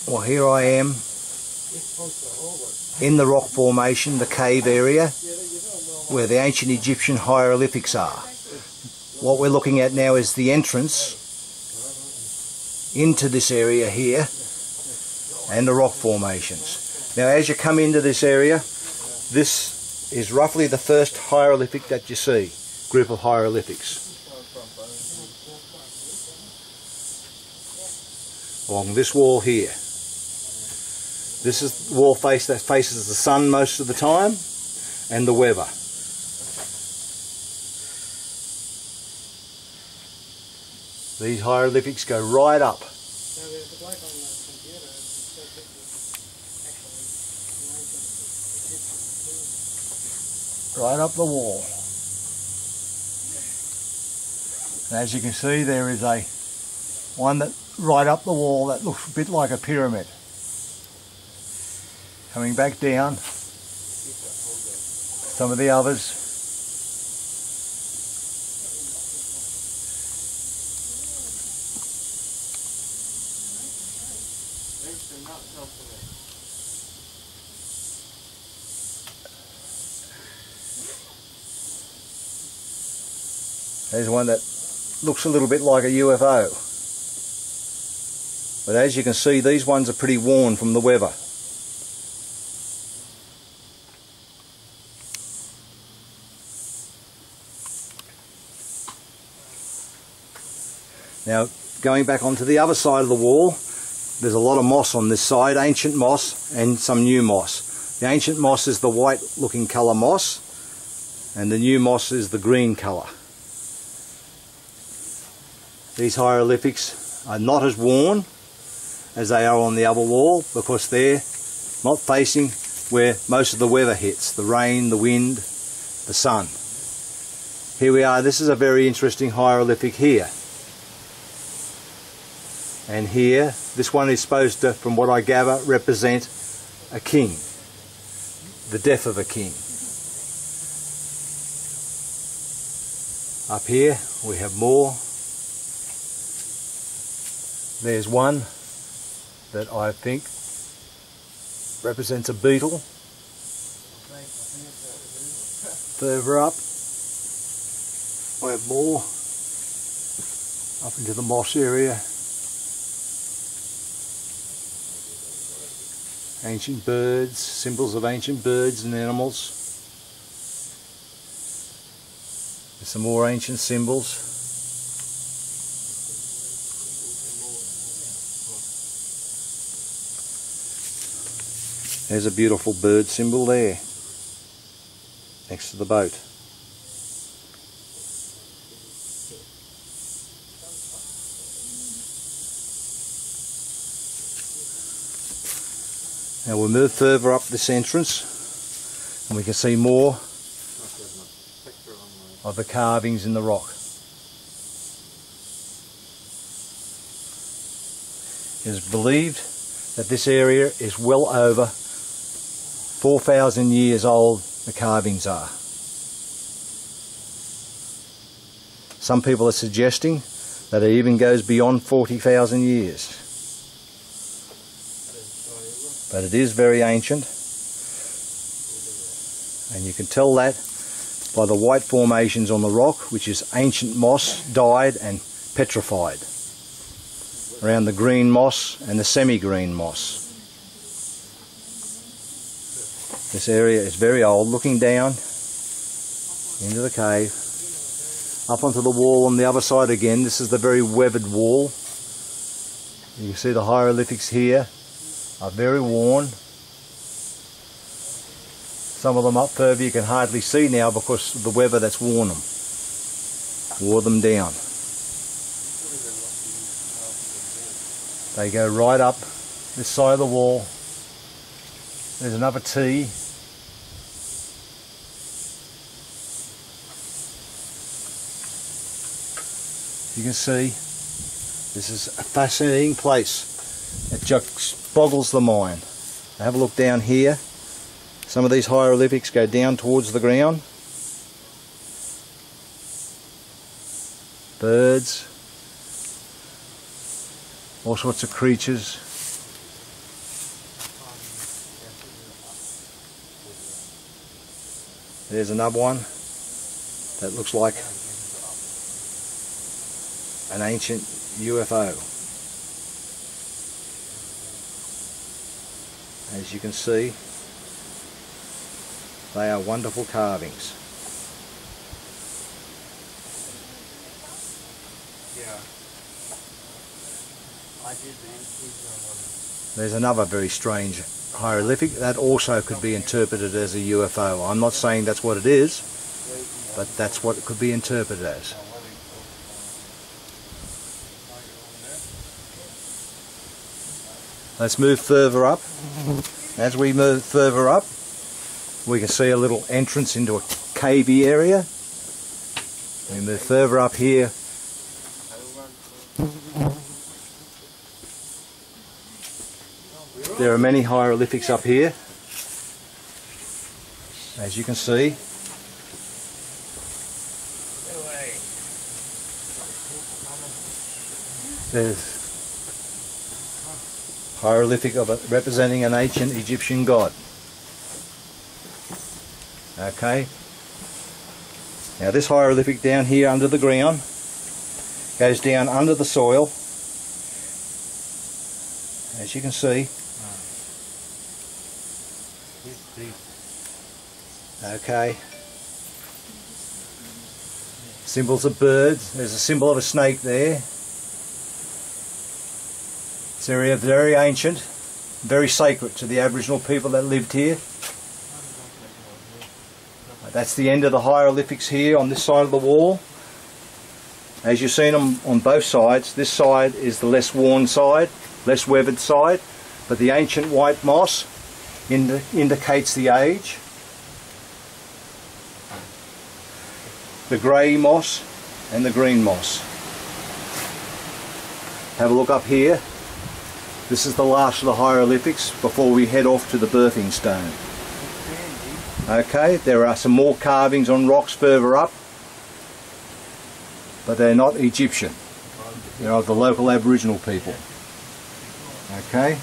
Well, here I am in the rock formation, the cave area, where the ancient Egyptian hieroglyphics are. What we're looking at now is the entrance into this area here and the rock formations. Now, as you come into this area, this is roughly the first hieroglyphic that you see, group of hieroglyphics. Along this wall here. This is the wall face that faces the sun most of the time, and the weather. These hieroglyphics go right up. Right up the wall. And as you can see, there is one that right up the wall that looks a bit like a pyramid. Coming back down, some of the others. There's one that looks a little bit like a UFO. But as you can see, these ones are pretty worn from the weather. Now, going back onto the other side of the wall, there's a lot of moss on this side, ancient moss and some new moss. The ancient moss is the white looking colour moss, and the new moss is the green colour. These hieroglyphics are not as worn as they are on the other wall, because they're not facing where most of the weather hits, the rain, the wind, the sun. Here we are. This is a very interesting hieroglyphic here. And here, this one is supposed to, from what I gather, represent a king, the death of a king. Up here we have more. There's one that I think represents a beetle. Further up we have more, up into the moss area. Ancient birds, symbols of ancient birds and animals. There's some more ancient symbols. There's a beautiful bird symbol there, next to the boat. Now we'll move further up this entrance and we can see more of the carvings in the rock. It is believed that this area is well over 4,000 years old, the carvings are. Some people are suggesting that it even goes beyond 40,000 years. But it is very ancient, and you can tell that by the white formations on the rock, which is ancient moss, dyed and petrified, around the green moss and the semi-green moss. This area is very old. Looking down into the cave, up onto the wall on the other side again, this is the very weathered wall. You can see the hieroglyphics here are very worn. Some of them up further you can hardly see now because of the weather that's worn them, wore them down. They go right up this side of the wall. There's another T. You can see this is a fascinating place. It just boggles the mind. Now have a look down here. Some of these hieroglyphics go down towards the ground. Birds, all sorts of creatures. There's another one that looks like an ancient UFO. As you can see, they are wonderful carvings. There's another very strange hieroglyphic that also could be interpreted as a UFO. I'm not saying that's what it is, but that's what it could be interpreted as. Let's move further up. As we move further up, we can see a little entrance into a cavey area. We move further up here. There are many hieroglyphics up here, as you can see. There's hieroglyphic representing an ancient Egyptian god. Okay. Now this hieroglyphic down here under the ground goes down under the soil, as you can see. Okay. Symbols of birds. There's a symbol of a snake there. This area is very ancient, very sacred to the Aboriginal people that lived here. That's the end of the hieroglyphics here on this side of the wall. As you've seen them on both sides, this side is the less worn side, less weathered side, but the ancient white moss indicates the age. The grey moss and the green moss. Have a look up here. This is the last of the hieroglyphics before we head off to the birthing stone. Okay, there are some more carvings on rocks further up, but they're not Egyptian. They're of the local Aboriginal people. Okay.